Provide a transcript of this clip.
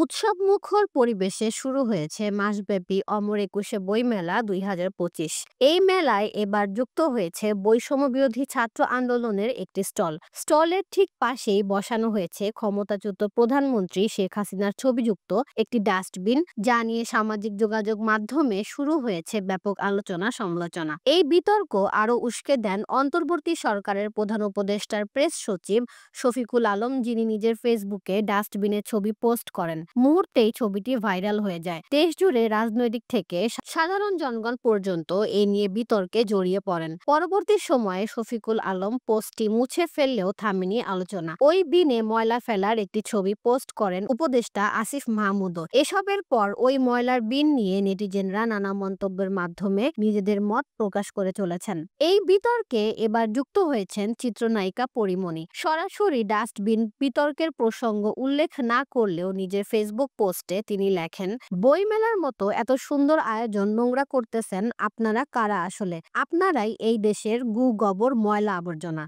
উৎসবমুখর পরিবেশে শুরু হয়েছে মাসব্যাপী অমর একুশে বইমেলা ২০২৫। এই মেলায় এবার যুক্ত হয়েছে বৈষম্য বিরোধী ছাত্র আন্দোলনের একটি স্টলের ঠিক পাশেই বসানো হয়েছে ক্ষমতাচ্যুত প্রধানমন্ত্রী শেখ হাসিনার ছবিযুক্ত একটি ডাস্টবিন, যা নিয়ে সামাজিক যোগাযোগ মাধ্যমে শুরু হয়েছে ব্যাপক আলোচনা সমালোচনা। এই বিতর্ক আরও উস্কে দেন অন্তর্বর্তী সরকারের প্রধান উপদেষ্টার প্রেস সচিব শফিকুল আলম, যিনি নিজের ফেসবুকে ডাস্টবিনের ছবি পোস্ট করেন। মুহূর্তেই ছবিটি ভাইরাল হয়ে যায়। দেশ জুড়ে রাজনৈতিক থেকে সাধারণ জনগণ পর্যন্ত এ নিয়ে বিতর্কে জড়িয়ে পড়েন। পরবর্তী সময়ে শফিকুল আলম পোস্টটি মুছে ফেললেও থামেনি আলোচনা। ওই দিনে ময়লা ফেলার একটি ছবি পোস্ট করেন উপদেষ্টা আসিফ মাহমুদও। এসবের পর ওই ময়লার বিন নিয়ে নেটিজেনরা নানা মন্তব্যের মাধ্যমে নিজেদের মত প্রকাশ করে চলেছেন। এই বিতর্কে এবার যুক্ত হয়েছেন চিত্রনায়িকা পরীমণি। সরাসরি ডাস্টবিন বিতর্কের প্রসঙ্গ উল্লেখ না করলেও নিজের ফেসবুক পোস্টে তিনি লেখেন, বইমেলার মতো এত সুন্দর আয়োজন নোংরা করতেছেন আপনারা কারা? আসলে আপনারাই এই দেশের গু গবর ময়লা আবর্জনা।